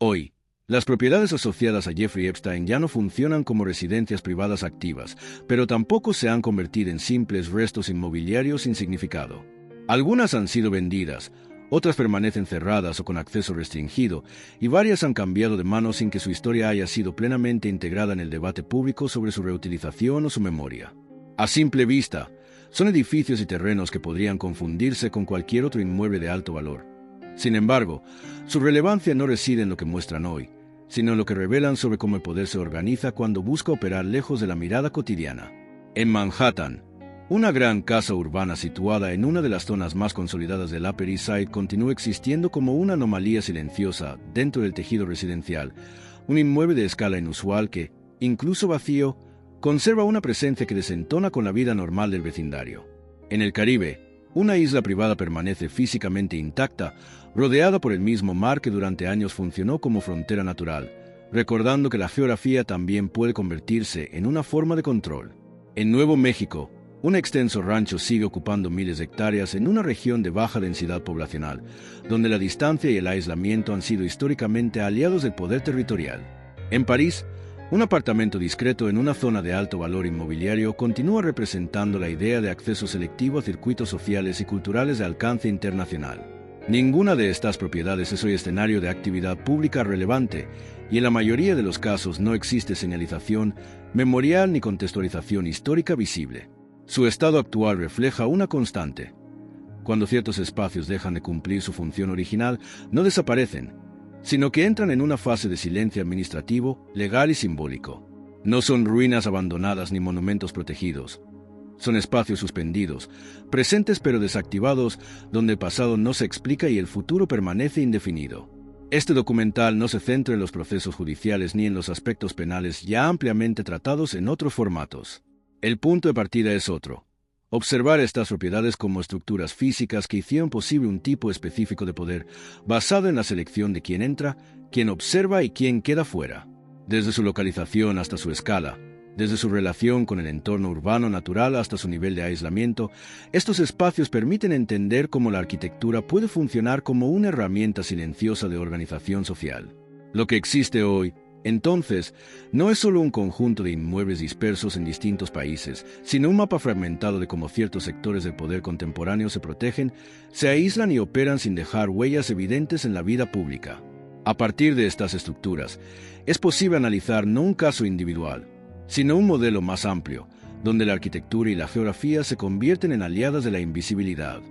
Hoy, las propiedades asociadas a Jeffrey Epstein ya no funcionan como residencias privadas activas, pero tampoco se han convertido en simples restos inmobiliarios sin significado. Algunas han sido vendidas, otras permanecen cerradas o con acceso restringido, y varias han cambiado de manos sin que su historia haya sido plenamente integrada en el debate público sobre su reutilización o su memoria. A simple vista, son edificios y terrenos que podrían confundirse con cualquier otro inmueble de alto valor. Sin embargo, su relevancia no reside en lo que muestran hoy, sino en lo que revelan sobre cómo el poder se organiza cuando busca operar lejos de la mirada cotidiana. En Manhattan, una gran casa urbana situada en una de las zonas más consolidadas del Upper East Side continúa existiendo como una anomalía silenciosa dentro del tejido residencial, un inmueble de escala inusual que, incluso vacío, conserva una presencia que desentona con la vida normal del vecindario. En el Caribe, una isla privada permanece físicamente intacta, rodeada por el mismo mar que durante años funcionó como frontera natural, recordando que la geografía también puede convertirse en una forma de control. En Nuevo México, un extenso rancho sigue ocupando miles de hectáreas en una región de baja densidad poblacional, donde la distancia y el aislamiento han sido históricamente aliados del poder territorial. En París, un apartamento discreto en una zona de alto valor inmobiliario continúa representando la idea de acceso selectivo a circuitos sociales y culturales de alcance internacional. Ninguna de estas propiedades es hoy escenario de actividad pública relevante, y en la mayoría de los casos no existe señalización, memorial ni contextualización histórica visible. Su estado actual refleja una constante. Cuando ciertos espacios dejan de cumplir su función original, no desaparecen, sino que entran en una fase de silencio administrativo, legal y simbólico. No son ruinas abandonadas ni monumentos protegidos. Son espacios suspendidos, presentes pero desactivados, donde el pasado no se explica y el futuro permanece indefinido. Este documental no se centra en los procesos judiciales ni en los aspectos penales ya ampliamente tratados en otros formatos. El punto de partida es otro: observar estas propiedades como estructuras físicas que hicieron posible un tipo específico de poder, basado en la selección de quién entra, quién observa y quién queda fuera. Desde su localización hasta su escala, desde su relación con el entorno urbano natural hasta su nivel de aislamiento, estos espacios permiten entender cómo la arquitectura puede funcionar como una herramienta silenciosa de organización social. Lo que existe hoy, entonces, no es solo un conjunto de inmuebles dispersos en distintos países, sino un mapa fragmentado de cómo ciertos sectores del poder contemporáneo se protegen, se aíslan y operan sin dejar huellas evidentes en la vida pública. A partir de estas estructuras, es posible analizar no un caso individual, sino un modelo más amplio, donde la arquitectura y la geografía se convierten en aliadas de la invisibilidad.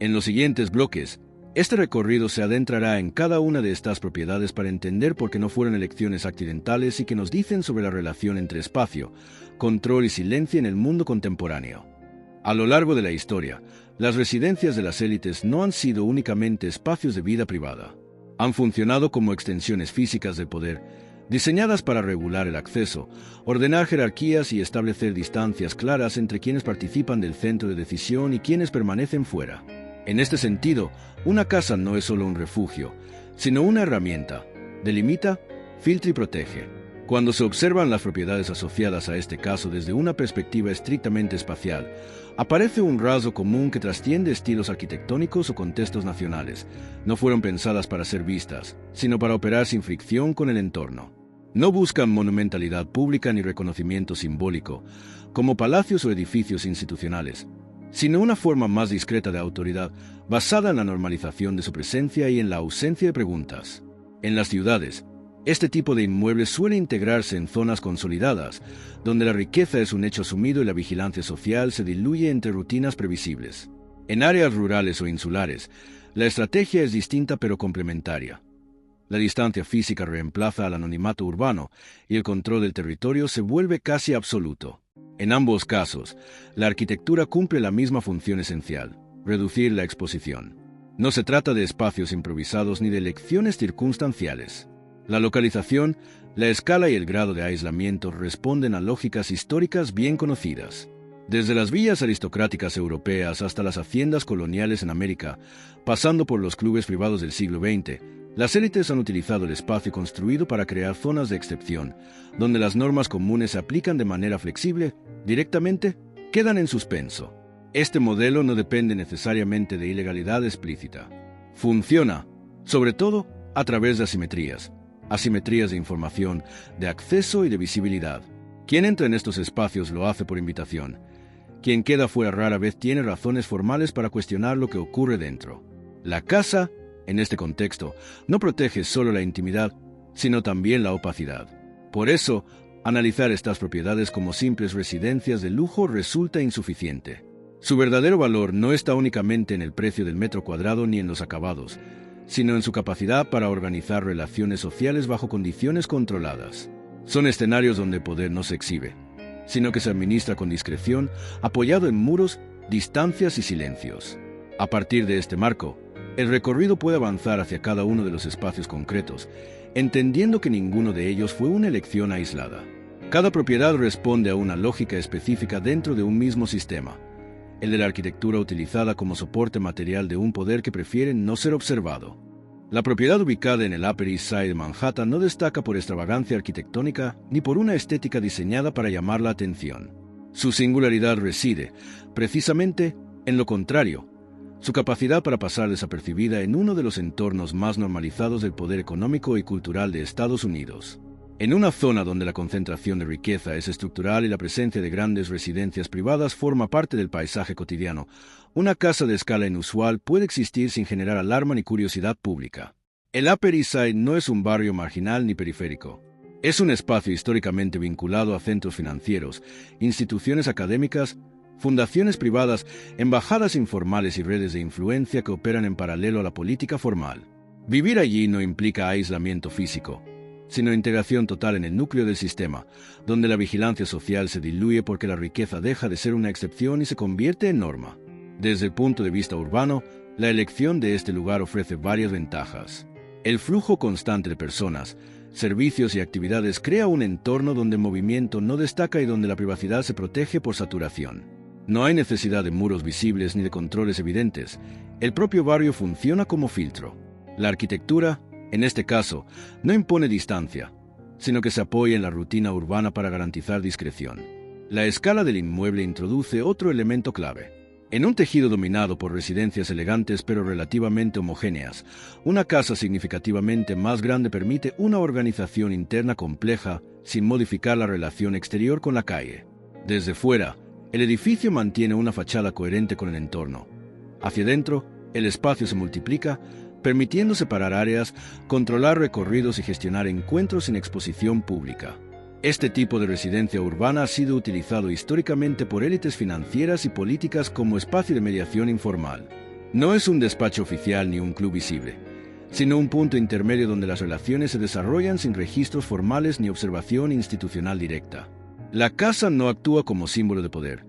En los siguientes bloques, este recorrido se adentrará en cada una de estas propiedades para entender por qué no fueron elecciones accidentales y qué nos dicen sobre la relación entre espacio, control y silencio en el mundo contemporáneo. A lo largo de la historia, las residencias de las élites no han sido únicamente espacios de vida privada. Han funcionado como extensiones físicas del poder, diseñadas para regular el acceso, ordenar jerarquías y establecer distancias claras entre quienes participan del centro de decisión y quienes permanecen fuera. En este sentido, una casa no es solo un refugio, sino una herramienta. Delimita, filtra y protege. Cuando se observan las propiedades asociadas a este caso desde una perspectiva estrictamente espacial, aparece un rasgo común que trasciende estilos arquitectónicos o contextos nacionales. No fueron pensadas para ser vistas, sino para operar sin fricción con el entorno. No buscan monumentalidad pública ni reconocimiento simbólico, como palacios o edificios institucionales, sino una forma más discreta de autoridad, basada en la normalización de su presencia y en la ausencia de preguntas. En las ciudades, este tipo de inmuebles suele integrarse en zonas consolidadas, donde la riqueza es un hecho asumido y la vigilancia social se diluye entre rutinas previsibles. En áreas rurales o insulares, la estrategia es distinta pero complementaria. La distancia física reemplaza al anonimato urbano y el control del territorio se vuelve casi absoluto. En ambos casos, la arquitectura cumple la misma función esencial: reducir la exposición. No se trata de espacios improvisados ni de elecciones circunstanciales. La localización, la escala y el grado de aislamiento responden a lógicas históricas bien conocidas. Desde las villas aristocráticas europeas hasta las haciendas coloniales en América, pasando por los clubes privados del siglo XX, las élites han utilizado el espacio construido para crear zonas de excepción, donde las normas comunes se aplican de manera flexible, directamente, quedan en suspenso. Este modelo no depende necesariamente de ilegalidad explícita. Funciona, sobre todo, a través de asimetrías. asimetrías de información, de acceso y de visibilidad. Quien entra en estos espacios lo hace por invitación. Quien queda fuera rara vez tiene razones formales para cuestionar lo que ocurre dentro. La casa, en este contexto, no protege solo la intimidad, sino también la opacidad. Por eso, analizar estas propiedades como simples residencias de lujo resulta insuficiente. Su verdadero valor no está únicamente en el precio del metro cuadrado ni en los acabados, sino en su capacidad para organizar relaciones sociales bajo condiciones controladas. Son escenarios donde el poder no se exhibe, sino que se administra con discreción, apoyado en muros, distancias y silencios. A partir de este marco, el recorrido puede avanzar hacia cada uno de los espacios concretos, entendiendo que ninguno de ellos fue una elección aislada. Cada propiedad responde a una lógica específica dentro de un mismo sistema, el de la arquitectura utilizada como soporte material de un poder que prefiere no ser observado. La propiedad ubicada en el Upper East Side de Manhattan no destaca por extravagancia arquitectónica ni por una estética diseñada para llamar la atención. Su singularidad reside, precisamente, en lo contrario, su capacidad para pasar desapercibida en uno de los entornos más normalizados del poder económico y cultural de Estados Unidos. En una zona donde la concentración de riqueza es estructural y la presencia de grandes residencias privadas forma parte del paisaje cotidiano, una casa de escala inusual puede existir sin generar alarma ni curiosidad pública. El Upper East Side no es un barrio marginal ni periférico. Es un espacio históricamente vinculado a centros financieros, instituciones académicas, fundaciones privadas, embajadas informales y redes de influencia que operan en paralelo a la política formal. Vivir allí no implica aislamiento físico, sino integración total en el núcleo del sistema, donde la vigilancia social se diluye porque la riqueza deja de ser una excepción y se convierte en norma. Desde el punto de vista urbano, la elección de este lugar ofrece varias ventajas. El flujo constante de personas, servicios y actividades crea un entorno donde el movimiento no destaca y donde la privacidad se protege por saturación. No hay necesidad de muros visibles ni de controles evidentes. El propio barrio funciona como filtro. La arquitectura, en este caso, no impone distancia, sino que se apoya en la rutina urbana para garantizar discreción. La escala del inmueble introduce otro elemento clave. En un tejido dominado por residencias elegantes pero relativamente homogéneas, una casa significativamente más grande permite una organización interna compleja sin modificar la relación exterior con la calle. Desde fuera, el edificio mantiene una fachada coherente con el entorno. Hacia adentro, el espacio se multiplica, permitiendo separar áreas, controlar recorridos y gestionar encuentros sin exposición pública. Este tipo de residencia urbana ha sido utilizado históricamente por élites financieras y políticas como espacio de mediación informal. No es un despacho oficial ni un club visible, sino un punto intermedio donde las relaciones se desarrollan sin registros formales ni observación institucional directa. La casa no actúa como símbolo de poder,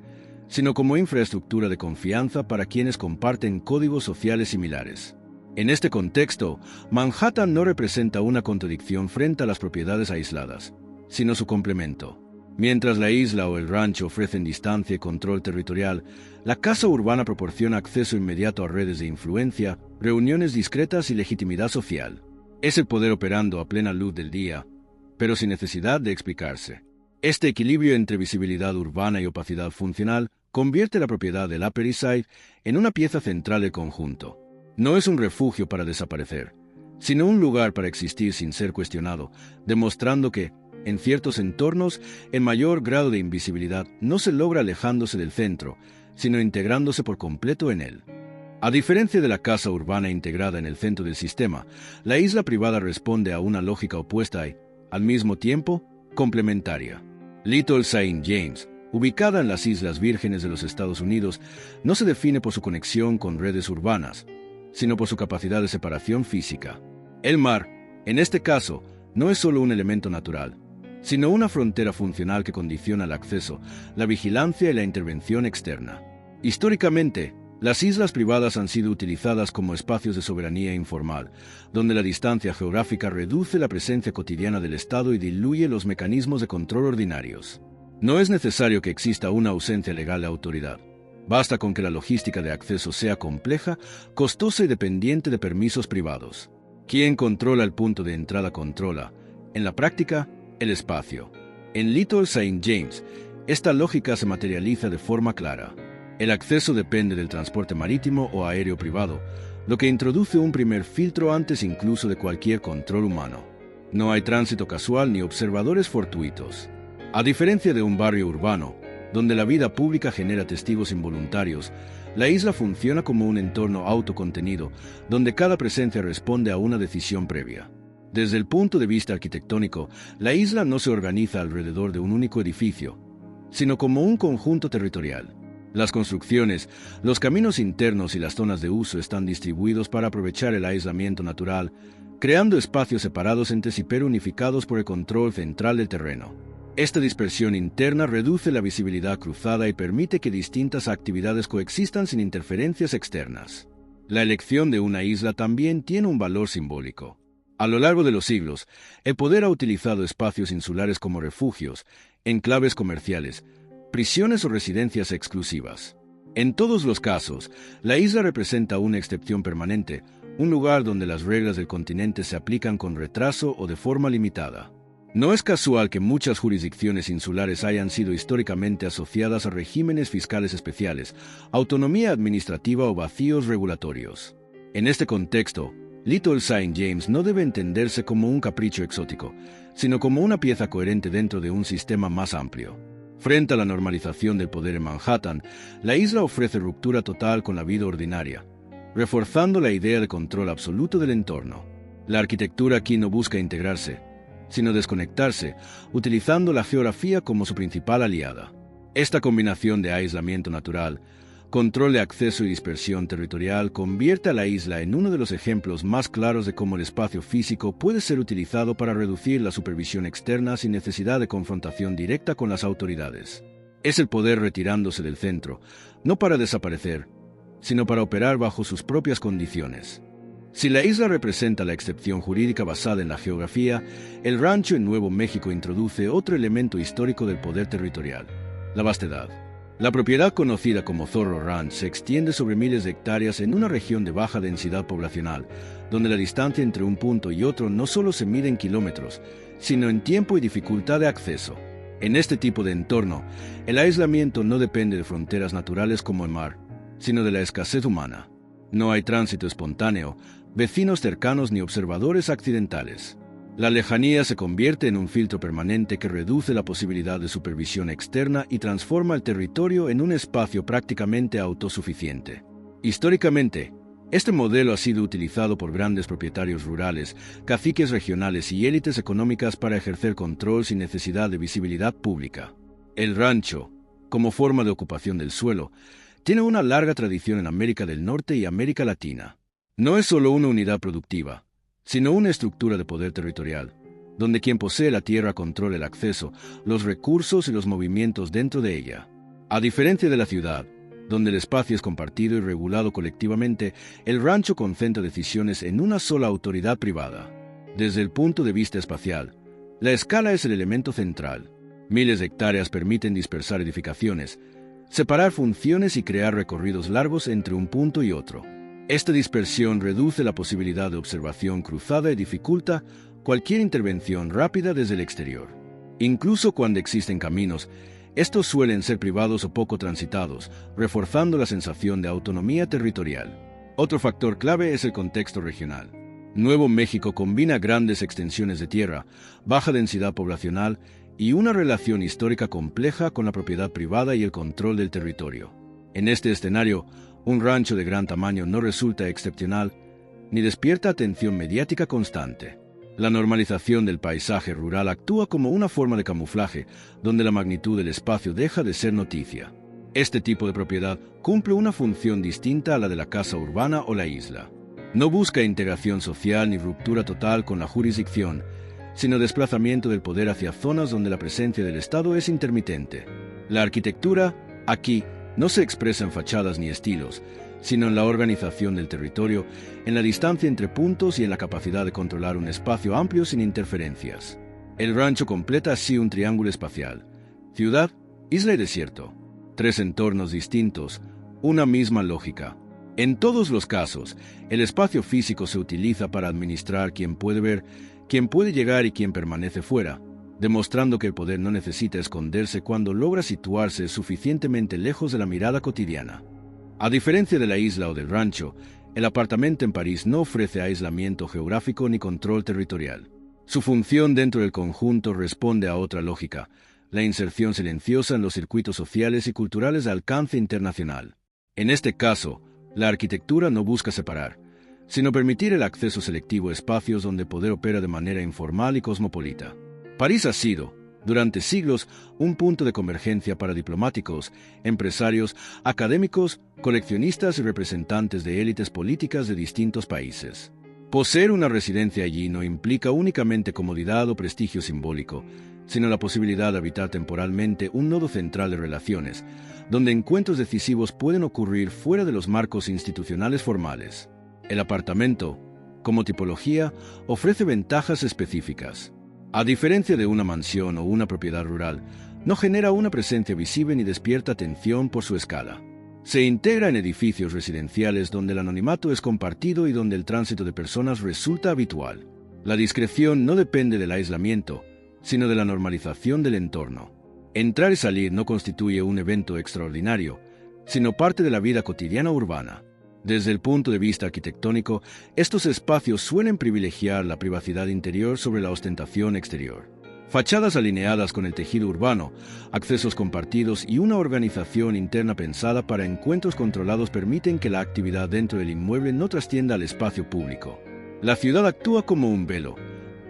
sino como infraestructura de confianza para quienes comparten códigos sociales similares. En este contexto, Manhattan no representa una contradicción frente a las propiedades aisladas, sino su complemento. Mientras la isla o el rancho ofrecen distancia y control territorial, la casa urbana proporciona acceso inmediato a redes de influencia, reuniones discretas y legitimidad social. Es el poder operando a plena luz del día, pero sin necesidad de explicarse. Este equilibrio entre visibilidad urbana y opacidad funcional convierte la propiedad del Upper East Side en una pieza central del conjunto. No es un refugio para desaparecer, sino un lugar para existir sin ser cuestionado, demostrando que, en ciertos entornos, el mayor grado de invisibilidad no se logra alejándose del centro, sino integrándose por completo en él. A diferencia de la casa urbana integrada en el centro del sistema, la isla privada responde a una lógica opuesta y, al mismo tiempo, complementaria. Little St. James, ubicada en las Islas Vírgenes de los Estados Unidos, no se define por su conexión con redes urbanas, sino por su capacidad de separación física. El mar, en este caso, no es solo un elemento natural, sino una frontera funcional que condiciona el acceso, la vigilancia y la intervención externa. Históricamente, las islas privadas han sido utilizadas como espacios de soberanía informal, donde la distancia geográfica reduce la presencia cotidiana del Estado y diluye los mecanismos de control ordinarios. No es necesario que exista una ausencia legal de autoridad. Basta con que la logística de acceso sea compleja, costosa y dependiente de permisos privados. Quien controla el punto de entrada controla, en la práctica, el espacio. En Little St. James, esta lógica se materializa de forma clara. El acceso depende del transporte marítimo o aéreo privado, lo que introduce un primer filtro antes incluso de cualquier control humano. No hay tránsito casual ni observadores fortuitos. A diferencia de un barrio urbano, donde la vida pública genera testigos involuntarios, la isla funciona como un entorno autocontenido, donde cada presencia responde a una decisión previa. Desde el punto de vista arquitectónico, la isla no se organiza alrededor de un único edificio, sino como un conjunto territorial. Las construcciones, los caminos internos y las zonas de uso están distribuidos para aprovechar el aislamiento natural, creando espacios separados entre sí pero unificados por el control central del terreno. Esta dispersión interna reduce la visibilidad cruzada y permite que distintas actividades coexistan sin interferencias externas. La elección de una isla también tiene un valor simbólico. A lo largo de los siglos, el poder ha utilizado espacios insulares como refugios, enclaves comerciales, prisiones o residencias exclusivas. En todos los casos, la isla representa una excepción permanente, un lugar donde las reglas del continente se aplican con retraso o de forma limitada. No es casual que muchas jurisdicciones insulares hayan sido históricamente asociadas a regímenes fiscales especiales, autonomía administrativa o vacíos regulatorios. En este contexto, Little St. James no debe entenderse como un capricho exótico, sino como una pieza coherente dentro de un sistema más amplio. Frente a la normalización del poder en Manhattan, la isla ofrece ruptura total con la vida ordinaria, reforzando la idea de control absoluto del entorno. La arquitectura aquí no busca integrarse, sino desconectarse, utilizando la geografía como su principal aliada. Esta combinación de aislamiento natural, control de acceso y dispersión territorial convierte a la isla en uno de los ejemplos más claros de cómo el espacio físico puede ser utilizado para reducir la supervisión externa sin necesidad de confrontación directa con las autoridades. Es el poder retirándose del centro, no para desaparecer, sino para operar bajo sus propias condiciones. Si la isla representa la excepción jurídica basada en la geografía, el rancho en Nuevo México introduce otro elemento histórico del poder territorial: la vastedad. La propiedad conocida como Zorro Ranch se extiende sobre miles de hectáreas en una región de baja densidad poblacional, donde la distancia entre un punto y otro no solo se mide en kilómetros, sino en tiempo y dificultad de acceso. En este tipo de entorno, el aislamiento no depende de fronteras naturales como el mar, sino de la escasez humana. No hay tránsito espontáneo, vecinos cercanos ni observadores accidentales. La lejanía se convierte en un filtro permanente que reduce la posibilidad de supervisión externa y transforma el territorio en un espacio prácticamente autosuficiente. Históricamente, este modelo ha sido utilizado por grandes propietarios rurales, caciques regionales y élites económicas para ejercer control sin necesidad de visibilidad pública. El rancho, como forma de ocupación del suelo, tiene una larga tradición en América del Norte y América Latina. No es solo una unidad productiva, sino una estructura de poder territorial, donde quien posee la tierra controla el acceso, los recursos y los movimientos dentro de ella. A diferencia de la ciudad, donde el espacio es compartido y regulado colectivamente, el rancho concentra decisiones en una sola autoridad privada. Desde el punto de vista espacial, la escala es el elemento central. Miles de hectáreas permiten dispersar edificaciones, separar funciones y crear recorridos largos entre un punto y otro. Esta dispersión reduce la posibilidad de observación cruzada y dificulta cualquier intervención rápida desde el exterior. Incluso cuando existen caminos, estos suelen ser privados o poco transitados, reforzando la sensación de autonomía territorial. Otro factor clave es el contexto regional. Nuevo México combina grandes extensiones de tierra, baja densidad poblacional y una relación histórica compleja con la propiedad privada y el control del territorio. En este escenario, un rancho de gran tamaño no resulta excepcional ni despierta atención mediática constante. La normalización del paisaje rural actúa como una forma de camuflaje, donde la magnitud del espacio deja de ser noticia. Este tipo de propiedad cumple una función distinta a la de la casa urbana o la isla. No busca integración social ni ruptura total con la jurisdicción, sino desplazamiento del poder hacia zonas donde la presencia del Estado es intermitente. La arquitectura, aquí, no se expresa en fachadas ni estilos, sino en la organización del territorio, en la distancia entre puntos y en la capacidad de controlar un espacio amplio sin interferencias. El rancho completa así un triángulo espacial: ciudad, isla y desierto. 3 entornos distintos, una misma lógica. En todos los casos, el espacio físico se utiliza para administrar quién puede ver, quién puede llegar y quién permanece fuera, demostrando que el poder no necesita esconderse cuando logra situarse suficientemente lejos de la mirada cotidiana. A diferencia de la isla o del rancho, el apartamento en París no ofrece aislamiento geográfico ni control territorial. Su función dentro del conjunto responde a otra lógica, la inserción silenciosa en los circuitos sociales y culturales de alcance internacional. En este caso, la arquitectura no busca separar, sino permitir el acceso selectivo a espacios donde poder opera de manera informal y cosmopolita. París ha sido, durante siglos, un punto de convergencia para diplomáticos, empresarios, académicos, coleccionistas y representantes de élites políticas de distintos países. Poseer una residencia allí no implica únicamente comodidad o prestigio simbólico, sino la posibilidad de habitar temporalmente un nodo central de relaciones, donde encuentros decisivos pueden ocurrir fuera de los marcos institucionales formales. El apartamento, como tipología, ofrece ventajas específicas. A diferencia de una mansión o una propiedad rural, no genera una presencia visible ni despierta atención por su escala. Se integra en edificios residenciales donde el anonimato es compartido y donde el tránsito de personas resulta habitual. La discreción no depende del aislamiento, sino de la normalización del entorno. Entrar y salir no constituye un evento extraordinario, sino parte de la vida cotidiana urbana. Desde el punto de vista arquitectónico, estos espacios suelen privilegiar la privacidad interior sobre la ostentación exterior. Fachadas alineadas con el tejido urbano, accesos compartidos y una organización interna pensada para encuentros controlados permiten que la actividad dentro del inmueble no trascienda al espacio público. La ciudad actúa como un velo.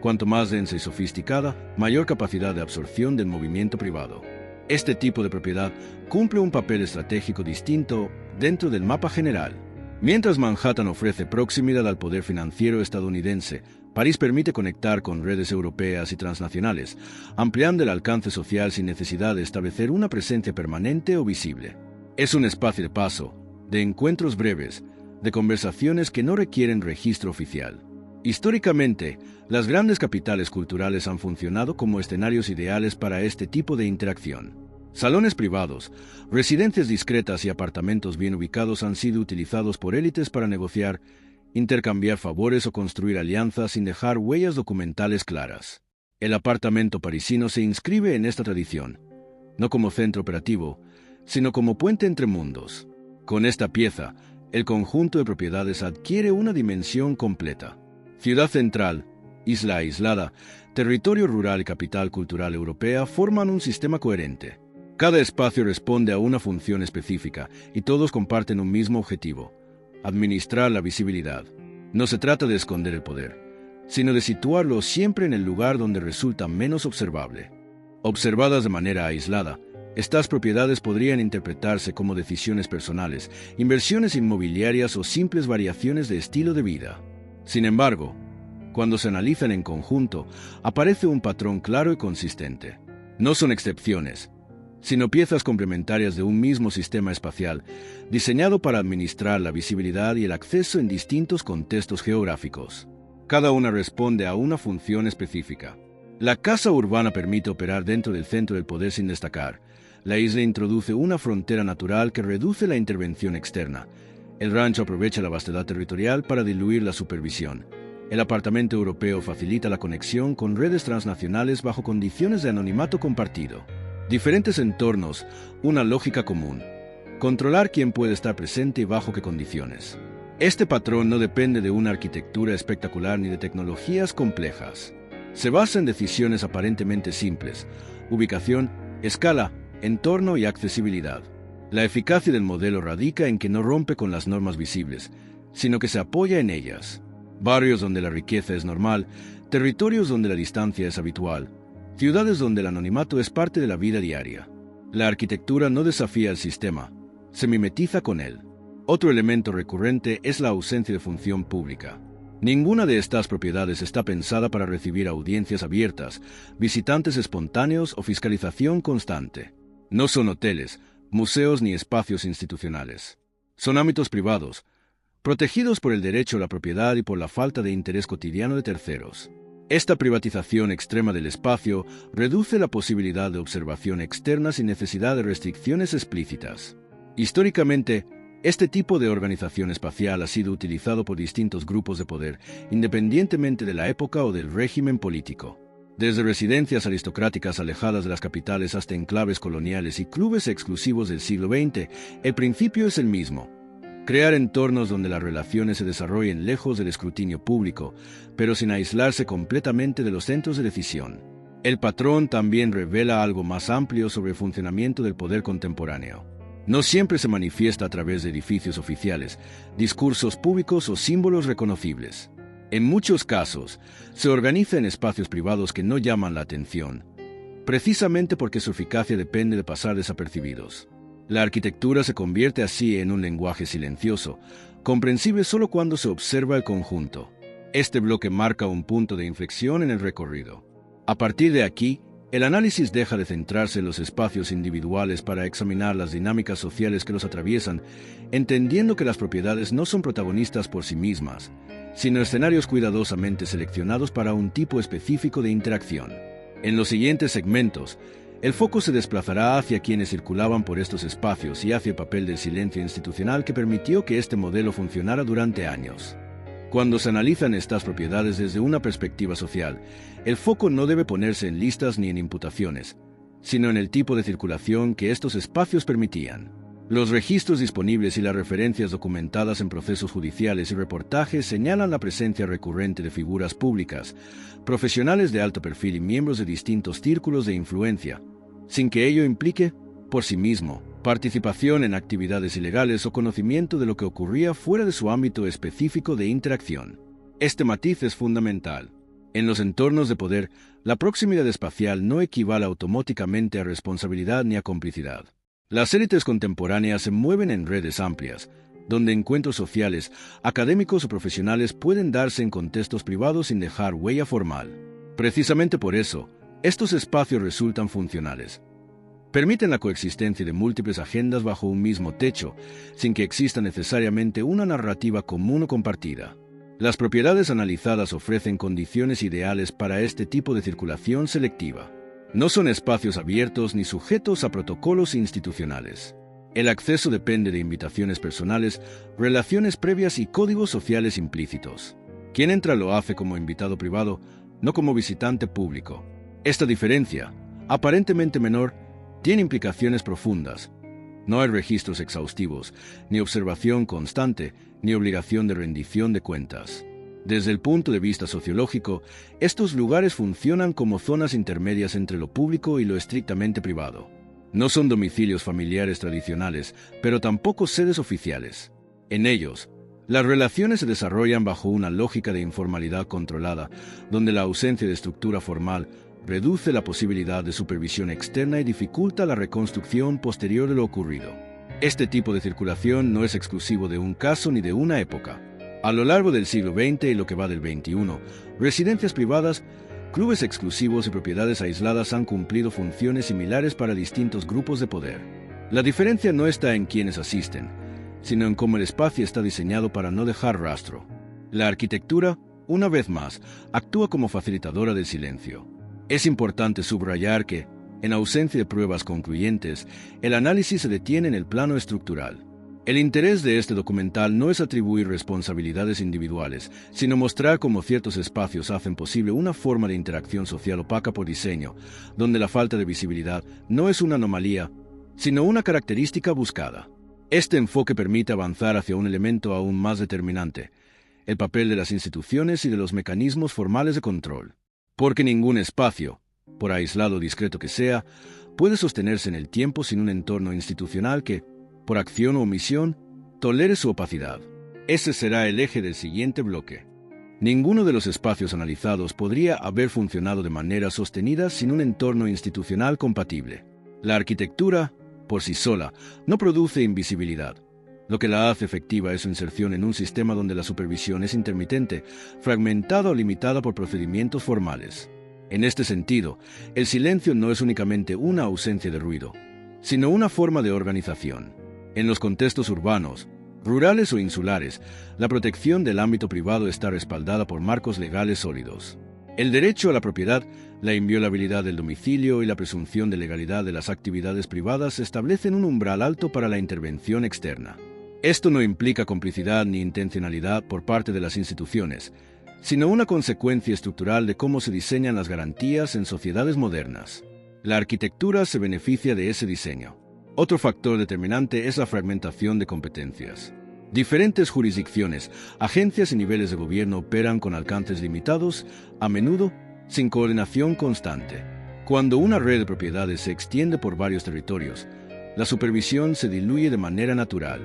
Cuanto más densa y sofisticada, mayor capacidad de absorción del movimiento privado. Este tipo de propiedad cumple un papel estratégico distinto dentro del mapa general. Mientras Manhattan ofrece proximidad al poder financiero estadounidense, París permite conectar con redes europeas y transnacionales, ampliando el alcance social sin necesidad de establecer una presencia permanente o visible. Es un espacio de paso, de encuentros breves, de conversaciones que no requieren registro oficial. Históricamente, las grandes capitales culturales han funcionado como escenarios ideales para este tipo de interacción. Salones privados, residencias discretas y apartamentos bien ubicados han sido utilizados por élites para negociar, intercambiar favores o construir alianzas sin dejar huellas documentales claras. El apartamento parisino se inscribe en esta tradición, no como centro operativo, sino como puente entre mundos. Con esta pieza, el conjunto de propiedades adquiere una dimensión completa. Ciudad central, isla aislada, territorio rural y capital cultural europea forman un sistema coherente. Cada espacio responde a una función específica y todos comparten un mismo objetivo: administrar la visibilidad. No se trata de esconder el poder, sino de situarlo siempre en el lugar donde resulta menos observable. Observadas de manera aislada, estas propiedades podrían interpretarse como decisiones personales, inversiones inmobiliarias o simples variaciones de estilo de vida. Sin embargo, cuando se analizan en conjunto, aparece un patrón claro y consistente. No son excepciones, sino piezas complementarias de un mismo sistema espacial, diseñado para administrar la visibilidad y el acceso en distintos contextos geográficos. Cada una responde a una función específica. La casa urbana permite operar dentro del centro del poder sin destacar. La isla introduce una frontera natural que reduce la intervención externa. El rancho aprovecha la vastedad territorial para diluir la supervisión. El apartamento europeo facilita la conexión con redes transnacionales bajo condiciones de anonimato compartido. Diferentes entornos, una lógica común. Controlar quién puede estar presente y bajo qué condiciones. Este patrón no depende de una arquitectura espectacular ni de tecnologías complejas. Se basa en decisiones aparentemente simples: ubicación, escala, entorno y accesibilidad. La eficacia del modelo radica en que no rompe con las normas visibles, sino que se apoya en ellas. Barrios donde la riqueza es normal, territorios donde la distancia es habitual, ciudades donde el anonimato es parte de la vida diaria. La arquitectura no desafía el sistema, se mimetiza con él. Otro elemento recurrente es la ausencia de función pública. Ninguna de estas propiedades está pensada para recibir audiencias abiertas, visitantes espontáneos o fiscalización constante. No son hoteles, museos ni espacios institucionales. Son ámbitos privados, protegidos por el derecho a la propiedad y por la falta de interés cotidiano de terceros. Esta privatización extrema del espacio reduce la posibilidad de observación externa sin necesidad de restricciones explícitas. Históricamente, este tipo de organización espacial ha sido utilizado por distintos grupos de poder, independientemente de la época o del régimen político. Desde residencias aristocráticas alejadas de las capitales hasta enclaves coloniales y clubes exclusivos del siglo XX, el principio es el mismo: Crear entornos donde las relaciones se desarrollen lejos del escrutinio público, pero sin aislarse completamente de los centros de decisión. El patrón también revela algo más amplio sobre el funcionamiento del poder contemporáneo. No siempre se manifiesta a través de edificios oficiales, discursos públicos o símbolos reconocibles. En muchos casos, se organiza en espacios privados que no llaman la atención, precisamente porque su eficacia depende de pasar desapercibidos. La arquitectura se convierte así en un lenguaje silencioso, comprensible solo cuando se observa el conjunto. Este bloque marca un punto de inflexión en el recorrido. A partir de aquí, el análisis deja de centrarse en los espacios individuales para examinar las dinámicas sociales que los atraviesan, entendiendo que las propiedades no son protagonistas por sí mismas, sino escenarios cuidadosamente seleccionados para un tipo específico de interacción. En los siguientes segmentos, el foco se desplazará hacia quienes circulaban por estos espacios y hacia el papel del silencio institucional que permitió que este modelo funcionara durante años. Cuando se analizan estas propiedades desde una perspectiva social, el foco no debe ponerse en listas ni en imputaciones, sino en el tipo de circulación que estos espacios permitían. Los registros disponibles y las referencias documentadas en procesos judiciales y reportajes señalan la presencia recurrente de figuras públicas, profesionales de alto perfil y miembros de distintos círculos de influencia, sin que ello implique, por sí mismo, participación en actividades ilegales o conocimiento de lo que ocurría fuera de su ámbito específico de interacción. Este matiz es fundamental. En los entornos de poder, la proximidad espacial no equivale automáticamente a responsabilidad ni a complicidad. Las élites contemporáneas se mueven en redes amplias, donde encuentros sociales, académicos o profesionales pueden darse en contextos privados sin dejar huella formal. Precisamente por eso, estos espacios resultan funcionales. Permiten la coexistencia de múltiples agendas bajo un mismo techo, sin que exista necesariamente una narrativa común o compartida. Las propiedades analizadas ofrecen condiciones ideales para este tipo de circulación selectiva. No son espacios abiertos ni sujetos a protocolos institucionales. El acceso depende de invitaciones personales, relaciones previas y códigos sociales implícitos. Quien entra lo hace como invitado privado, no como visitante público. Esta diferencia, aparentemente menor, tiene implicaciones profundas. No hay registros exhaustivos, ni observación constante, ni obligación de rendición de cuentas. Desde el punto de vista sociológico, estos lugares funcionan como zonas intermedias entre lo público y lo estrictamente privado. No son domicilios familiares tradicionales, pero tampoco sedes oficiales. En ellos, las relaciones se desarrollan bajo una lógica de informalidad controlada, donde la ausencia de estructura formal reduce la posibilidad de supervisión externa y dificulta la reconstrucción posterior de lo ocurrido. Este tipo de circulación no es exclusivo de un caso ni de una época. A lo largo del siglo XX y lo que va del XXI, residencias privadas, clubes exclusivos y propiedades aisladas han cumplido funciones similares para distintos grupos de poder. La diferencia no está en quienes asisten, sino en cómo el espacio está diseñado para no dejar rastro. La arquitectura, una vez más, actúa como facilitadora del silencio. Es importante subrayar que, en ausencia de pruebas concluyentes, el análisis se detiene en el plano estructural. El interés de este documental no es atribuir responsabilidades individuales, sino mostrar cómo ciertos espacios hacen posible una forma de interacción social opaca por diseño, donde la falta de visibilidad no es una anomalía, sino una característica buscada. Este enfoque permite avanzar hacia un elemento aún más determinante, el papel de las instituciones y de los mecanismos formales de control. Porque ningún espacio, por aislado o discreto que sea, puede sostenerse en el tiempo sin un entorno institucional que, por acción o omisión, tolere su opacidad. Ese será el eje del siguiente bloque. Ninguno de los espacios analizados podría haber funcionado de manera sostenida sin un entorno institucional compatible. La arquitectura, por sí sola, no produce invisibilidad. Lo que la hace efectiva es su inserción en un sistema donde la supervisión es intermitente, fragmentada o limitada por procedimientos formales. En este sentido, el silencio no es únicamente una ausencia de ruido, sino una forma de organización. En los contextos urbanos, rurales o insulares, la protección del ámbito privado está respaldada por marcos legales sólidos. El derecho a la propiedad, la inviolabilidad del domicilio y la presunción de legalidad de las actividades privadas establecen un umbral alto para la intervención externa. Esto no implica complicidad ni intencionalidad por parte de las instituciones, sino una consecuencia estructural de cómo se diseñan las garantías en sociedades modernas. La arquitectura se beneficia de ese diseño. Otro factor determinante es la fragmentación de competencias. Diferentes jurisdicciones, agencias y niveles de gobierno operan con alcances limitados, a menudo sin coordinación constante. Cuando una red de propiedades se extiende por varios territorios, la supervisión se diluye de manera natural.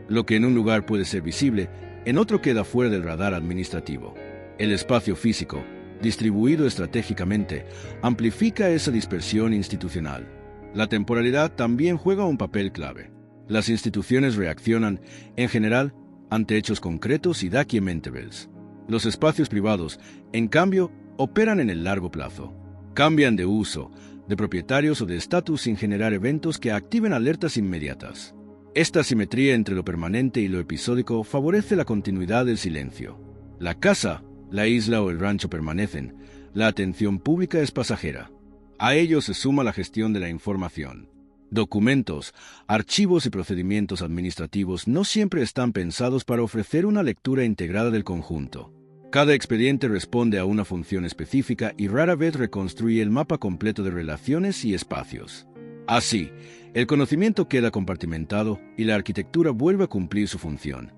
Lo que en un lugar puede ser visible, en otro queda fuera del radar administrativo. El espacio físico, distribuido estratégicamente, amplifica esa dispersión institucional. La temporalidad también juega un papel clave. Las instituciones reaccionan, en general, ante hechos concretos y documentales. Los espacios privados, en cambio, operan en el largo plazo. Cambian de uso, de propietarios o de estatus sin generar eventos que activen alertas inmediatas. Esta simetría entre lo permanente y lo episódico favorece la continuidad del silencio. La casa, la isla o el rancho permanecen, la atención pública es pasajera. A ello se suma la gestión de la información. Documentos, archivos y procedimientos administrativos no siempre están pensados para ofrecer una lectura integrada del conjunto. Cada expediente responde a una función específica y rara vez reconstruye el mapa completo de relaciones y espacios. Así, el conocimiento queda compartimentado y la arquitectura vuelve a cumplir su función: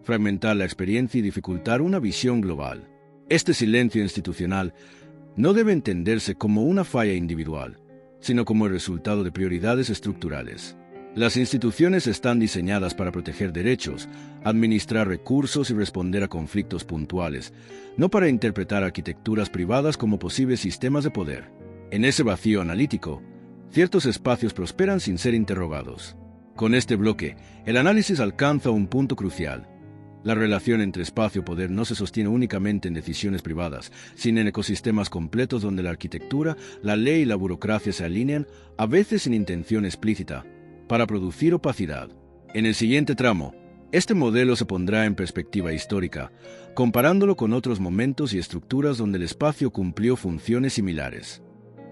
fragmentar la experiencia y dificultar una visión global. Este silencio institucional no debe entenderse como una falla individual, sino como el resultado de prioridades estructurales. Las instituciones están diseñadas para proteger derechos, administrar recursos y responder a conflictos puntuales, no para interpretar arquitecturas privadas como posibles sistemas de poder. En ese vacío analítico, ciertos espacios prosperan sin ser interrogados. Con este bloque, el análisis alcanza un punto crucial. La relación entre espacio y poder no se sostiene únicamente en decisiones privadas, sino en ecosistemas completos donde la arquitectura, la ley y la burocracia se alinean, a veces sin intención explícita, para producir opacidad. En el siguiente tramo, este modelo se pondrá en perspectiva histórica, comparándolo con otros momentos y estructuras donde el espacio cumplió funciones similares.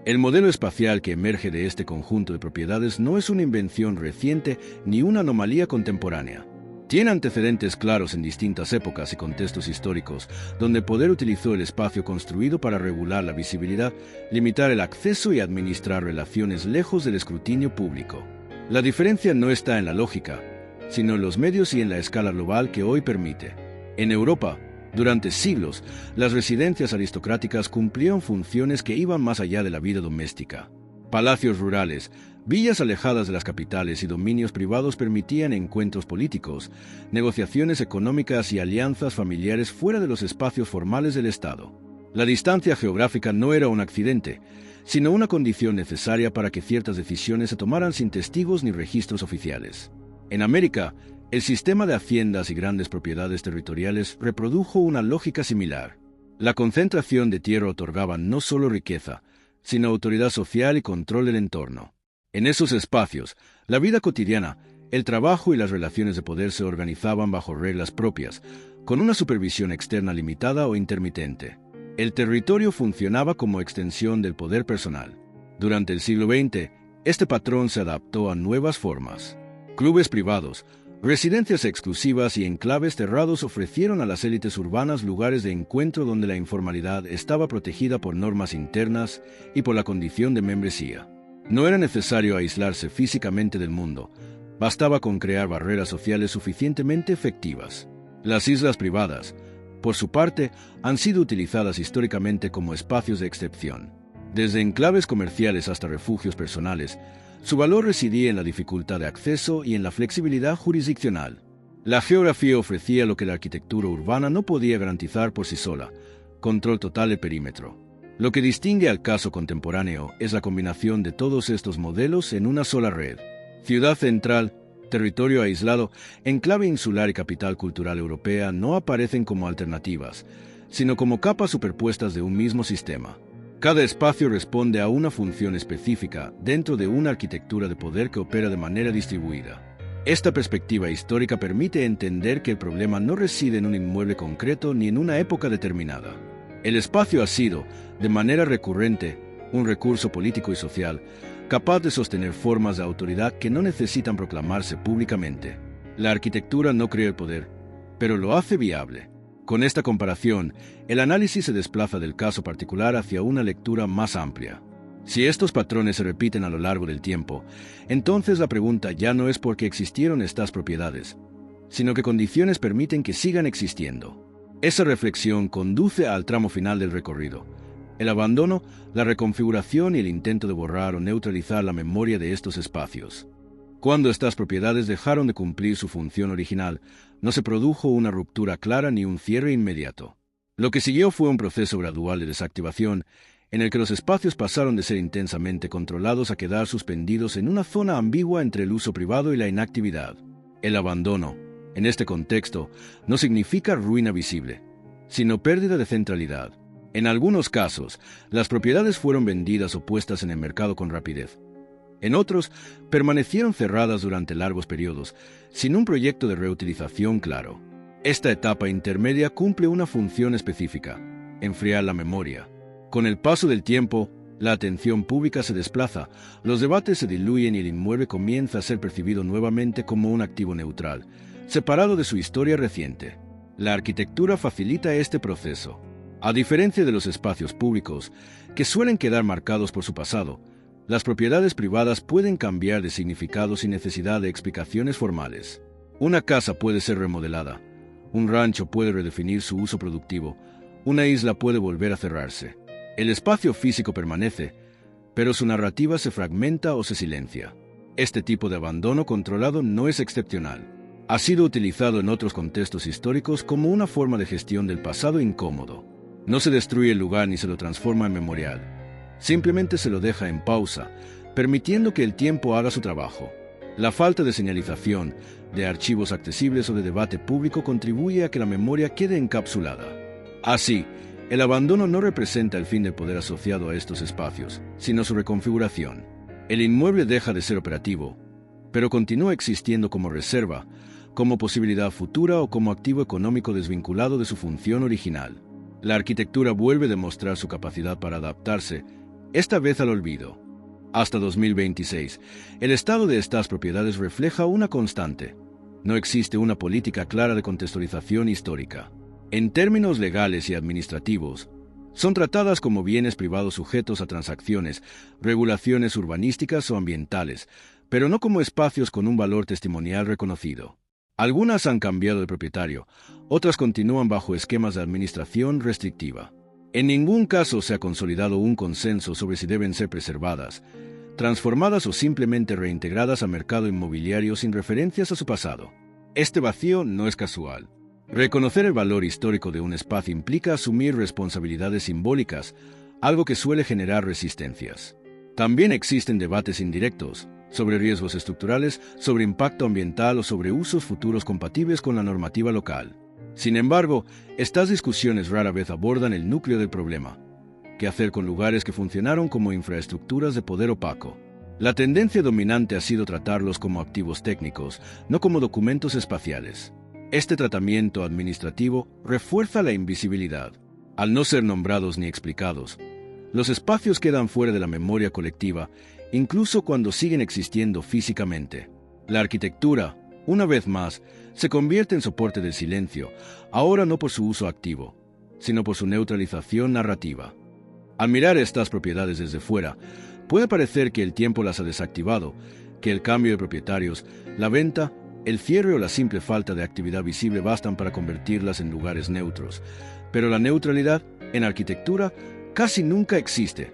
El modelo espacial que emerge de este conjunto de propiedades no es una invención reciente ni una anomalía contemporánea. Tiene antecedentes claros en distintas épocas y contextos históricos, donde el poder utilizó el espacio construido para regular la visibilidad, limitar el acceso y administrar relaciones lejos del escrutinio público. La diferencia no está en la lógica, sino en los medios y en la escala global que hoy permite. En Europa, durante siglos, las residencias aristocráticas cumplieron funciones que iban más allá de la vida doméstica. Palacios rurales, villas alejadas de las capitales y dominios privados permitían encuentros políticos, negociaciones económicas y alianzas familiares fuera de los espacios formales del Estado. La distancia geográfica no era un accidente, sino una condición necesaria para que ciertas decisiones se tomaran sin testigos ni registros oficiales. En América, el sistema de haciendas y grandes propiedades territoriales reprodujo una lógica similar. La concentración de tierra otorgaba no solo riqueza, sino autoridad social y control del entorno. En esos espacios, la vida cotidiana, el trabajo y las relaciones de poder se organizaban bajo reglas propias, con una supervisión externa limitada o intermitente. El territorio funcionaba como extensión del poder personal. Durante el siglo XX, este patrón se adaptó a nuevas formas. Clubes privados, residencias exclusivas y enclaves cerrados ofrecieron a las élites urbanas lugares de encuentro donde la informalidad estaba protegida por normas internas y por la condición de membresía. No era necesario aislarse físicamente del mundo, bastaba con crear barreras sociales suficientemente efectivas. Las islas privadas, por su parte, han sido utilizadas históricamente como espacios de excepción. Desde enclaves comerciales hasta refugios personales, su valor residía en la dificultad de acceso y en la flexibilidad jurisdiccional. La geografía ofrecía lo que la arquitectura urbana no podía garantizar por sí sola: control total del perímetro. Lo que distingue al caso contemporáneo es la combinación de todos estos modelos en una sola red. Ciudad central, territorio aislado, enclave insular y capital cultural europea no aparecen como alternativas, sino como capas superpuestas de un mismo sistema. Cada espacio responde a una función específica dentro de una arquitectura de poder que opera de manera distribuida. Esta perspectiva histórica permite entender que el problema no reside en un inmueble concreto ni en una época determinada. El espacio ha sido, de manera recurrente, un recurso político y social, capaz de sostener formas de autoridad que no necesitan proclamarse públicamente. La arquitectura no crea el poder, pero lo hace viable. Con esta comparación, el análisis se desplaza del caso particular hacia una lectura más amplia. Si estos patrones se repiten a lo largo del tiempo, entonces la pregunta ya no es por qué existieron estas propiedades, sino que condiciones permiten que sigan existiendo. Esa reflexión conduce al tramo final del recorrido: el abandono, la reconfiguración y el intento de borrar o neutralizar la memoria de estos espacios. Cuando estas propiedades dejaron de cumplir su función original, no se produjo una ruptura clara ni un cierre inmediato. Lo que siguió fue un proceso gradual de desactivación, en el que los espacios pasaron de ser intensamente controlados a quedar suspendidos en una zona ambigua entre el uso privado y la inactividad. El abandono, en este contexto, no significa ruina visible, sino pérdida de centralidad. En algunos casos, las propiedades fueron vendidas o puestas en el mercado con rapidez. En otros, permanecieron cerradas durante largos periodos, sin un proyecto de reutilización claro. Esta etapa intermedia cumple una función específica: enfriar la memoria. Con el paso del tiempo, la atención pública se desplaza, los debates se diluyen y el inmueble comienza a ser percibido nuevamente como un activo neutral, separado de su historia reciente. La arquitectura facilita este proceso. A diferencia de los espacios públicos, que suelen quedar marcados por su pasado, las propiedades privadas pueden cambiar de significado sin necesidad de explicaciones formales. Una casa puede ser remodelada, un rancho puede redefinir su uso productivo, una isla puede volver a cerrarse. El espacio físico permanece, pero su narrativa se fragmenta o se silencia. Este tipo de abandono controlado no es excepcional. Ha sido utilizado en otros contextos históricos como una forma de gestión del pasado incómodo. No se destruye el lugar ni se lo transforma en memorial. Simplemente se lo deja en pausa, permitiendo que el tiempo haga su trabajo. La falta de señalización, de archivos accesibles o de debate público contribuye a que la memoria quede encapsulada. Así, el abandono no representa el fin del poder asociado a estos espacios, sino su reconfiguración. El inmueble deja de ser operativo, pero continúa existiendo como reserva, como posibilidad futura o como activo económico desvinculado de su función original. La arquitectura vuelve a demostrar su capacidad para adaptarse, esta vez al olvido. Hasta 2026, el estado de estas propiedades refleja una constante: no existe una política clara de contextualización histórica. En términos legales y administrativos, son tratadas como bienes privados sujetos a transacciones, regulaciones urbanísticas o ambientales, pero no como espacios con un valor testimonial reconocido. Algunas han cambiado de propietario, otras continúan bajo esquemas de administración restrictiva. En ningún caso se ha consolidado un consenso sobre si deben ser preservadas, transformadas o simplemente reintegradas al mercado inmobiliario sin referencias a su pasado. Este vacío no es casual. Reconocer el valor histórico de un espacio implica asumir responsabilidades simbólicas, algo que suele generar resistencias. También existen debates indirectos sobre riesgos estructurales, sobre impacto ambiental o sobre usos futuros compatibles con la normativa local. Sin embargo, estas discusiones rara vez abordan el núcleo del problema: ¿qué hacer con lugares que funcionaron como infraestructuras de poder opaco? La tendencia dominante ha sido tratarlos como activos técnicos, no como documentos espaciales. Este tratamiento administrativo refuerza la invisibilidad. Al no ser nombrados ni explicados, los espacios quedan fuera de la memoria colectiva, incluso cuando siguen existiendo físicamente. La arquitectura, una vez más, se convierte en soporte del silencio, ahora no por su uso activo, sino por su neutralización narrativa. Al mirar estas propiedades desde fuera, puede parecer que el tiempo las ha desactivado, que el cambio de propietarios, la venta, el cierre o la simple falta de actividad visible bastan para convertirlas en lugares neutros. Pero la neutralidad, en arquitectura, casi nunca existe,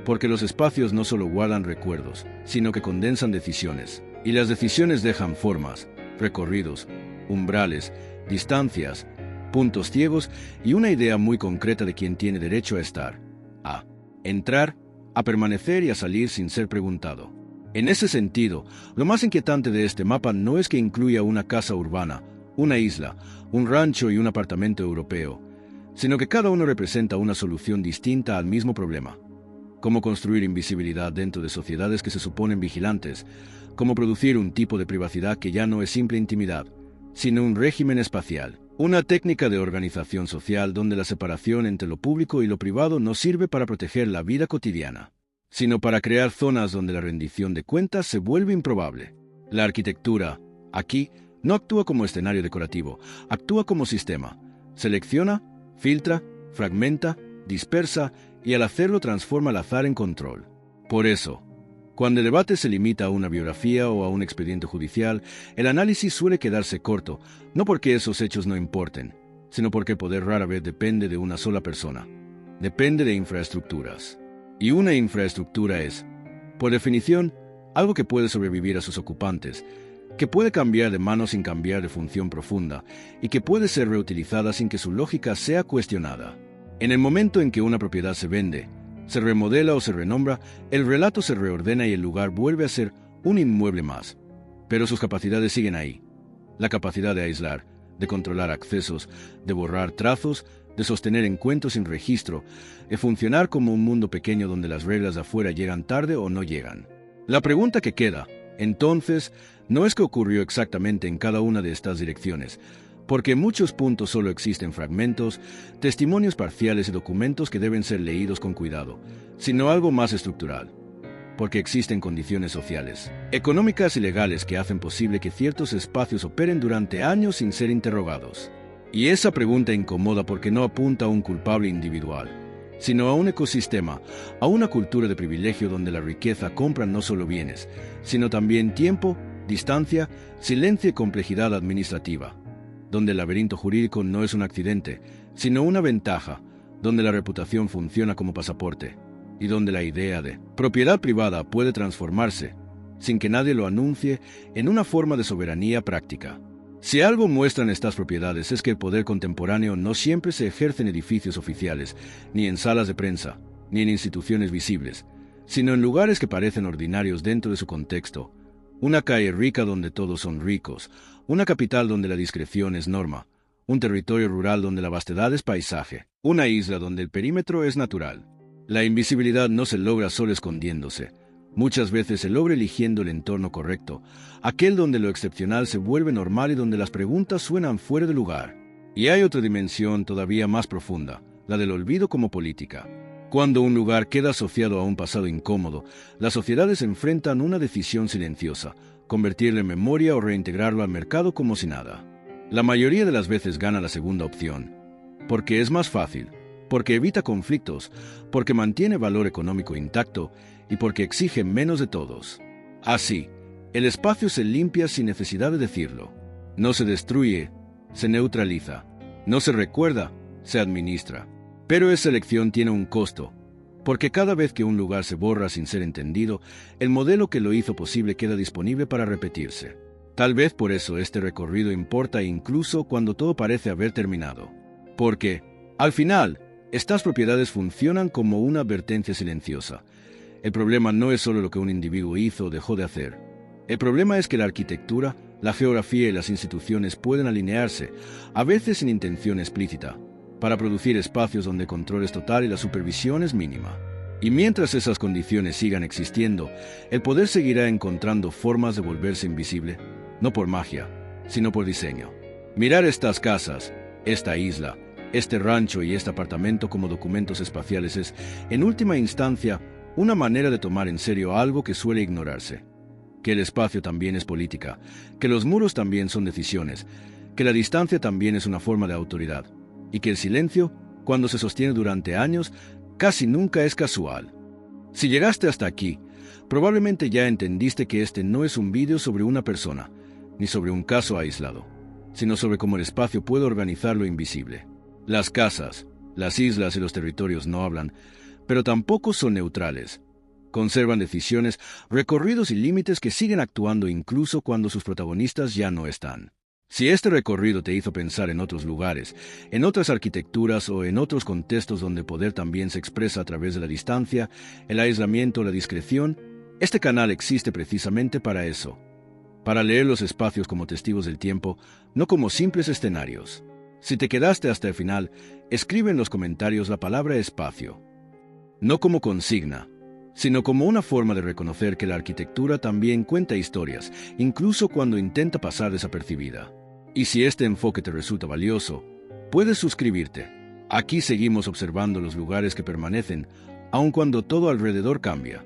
porque los espacios no solo guardan recuerdos, sino que condensan decisiones. Y las decisiones dejan formas, recorridos, umbrales, distancias, puntos ciegos y una idea muy concreta de quién tiene derecho a estar, a entrar, a permanecer y a salir sin ser preguntado. En ese sentido, lo más inquietante de este mapa no es que incluya una casa urbana, una isla, un rancho y un apartamento europeo, sino que cada uno representa una solución distinta al mismo problema. Cómo construir invisibilidad dentro de sociedades que se suponen vigilantes, cómo producir un tipo de privacidad que ya no es simple intimidad, sino un régimen espacial, una técnica de organización social donde la separación entre lo público y lo privado no sirve para proteger la vida cotidiana, sino para crear zonas donde la rendición de cuentas se vuelve improbable. La arquitectura, aquí, no actúa como escenario decorativo, actúa como sistema. Selecciona, filtra, fragmenta, dispersa y al hacerlo transforma el azar en control. Por eso, Cuando el debate se limita a una biografía o a un expediente judicial, el análisis suele quedarse corto, no porque esos hechos no importen, sino porque el poder rara vez depende de una sola persona. Depende de infraestructuras. Y una infraestructura es, por definición, algo que puede sobrevivir a sus ocupantes, que puede cambiar de mano sin cambiar de función profunda, y que puede ser reutilizada sin que su lógica sea cuestionada. En el momento en que una propiedad se vende, se remodela o se renombra, el relato se reordena y el lugar vuelve a ser un inmueble más. Pero sus capacidades siguen ahí. La capacidad de aislar, de controlar accesos, de borrar trazos, de sostener encuentros sin registro, de funcionar como un mundo pequeño donde las reglas de afuera llegan tarde o no llegan. La pregunta que queda, entonces, no es qué ocurrió exactamente en cada una de estas direcciones, porque en muchos puntos solo existen fragmentos, testimonios parciales y documentos que deben ser leídos con cuidado, sino algo más estructural. Porque existen condiciones sociales, económicas y legales que hacen posible que ciertos espacios operen durante años sin ser interrogados. Y esa pregunta incomoda porque no apunta a un culpable individual, sino a un ecosistema, a una cultura de privilegio donde la riqueza compra no solo bienes, sino también tiempo, distancia, silencio y complejidad administrativa, donde el laberinto jurídico no es un accidente, sino una ventaja, donde la reputación funciona como pasaporte, y donde la idea de propiedad privada puede transformarse, sin que nadie lo anuncie, en una forma de soberanía práctica. Si algo muestran estas propiedades es que el poder contemporáneo no siempre se ejerce en edificios oficiales, ni en salas de prensa, ni en instituciones visibles, sino en lugares que parecen ordinarios dentro de su contexto. Una calle rica donde todos son ricos, una capital donde la discreción es norma, un territorio rural donde la vastedad es paisaje, una isla donde el perímetro es natural. La invisibilidad no se logra solo escondiéndose. Muchas veces se logra eligiendo el entorno correcto, aquel donde lo excepcional se vuelve normal y donde las preguntas suenan fuera de lugar. Y hay otra dimensión todavía más profunda, la del olvido como política. Cuando un lugar queda asociado a un pasado incómodo, las sociedades enfrentan una decisión silenciosa, convertirlo en memoria o reintegrarlo al mercado como si nada. La mayoría de las veces gana la segunda opción, porque es más fácil, porque evita conflictos, porque mantiene valor económico intacto y porque exige menos de todos. Así, el espacio se limpia sin necesidad de decirlo. No se destruye, se neutraliza. No se recuerda, se administra. Pero esa elección tiene un costo, porque cada vez que un lugar se borra sin ser entendido, el modelo que lo hizo posible queda disponible para repetirse. Tal vez por eso este recorrido importa incluso cuando todo parece haber terminado. Porque, al final, estas propiedades funcionan como una advertencia silenciosa. El problema no es solo lo que un individuo hizo o dejó de hacer. El problema es que la arquitectura, la geografía y las instituciones pueden alinearse, a veces sin intención explícita, para producir espacios donde el control es total y la supervisión es mínima. Y mientras esas condiciones sigan existiendo, el poder seguirá encontrando formas de volverse invisible, no por magia, sino por diseño. Mirar estas casas, esta isla, este rancho y este apartamento como documentos espaciales es, en última instancia, una manera de tomar en serio algo que suele ignorarse. Que el espacio también es política, que los muros también son decisiones, que la distancia también es una forma de autoridad, y que el silencio, cuando se sostiene durante años, casi nunca es casual. Si llegaste hasta aquí, probablemente ya entendiste que este no es un vídeo sobre una persona, ni sobre un caso aislado, sino sobre cómo el espacio puede organizar lo invisible. Las casas, las islas y los territorios no hablan, pero tampoco son neutrales. Conservan decisiones, recorridos y límites que siguen actuando incluso cuando sus protagonistas ya no están. Si este recorrido te hizo pensar en otros lugares, en otras arquitecturas o en otros contextos donde el poder también se expresa a través de la distancia, el aislamiento o la discreción, este canal existe precisamente para eso. Para leer los espacios como testigos del tiempo, no como simples escenarios. Si te quedaste hasta el final, escribe en los comentarios la palabra espacio. No como consigna, sino como una forma de reconocer que la arquitectura también cuenta historias, incluso cuando intenta pasar desapercibida. Y si este enfoque te resulta valioso, puedes suscribirte. Aquí seguimos observando los lugares que permanecen, aun cuando todo alrededor cambia.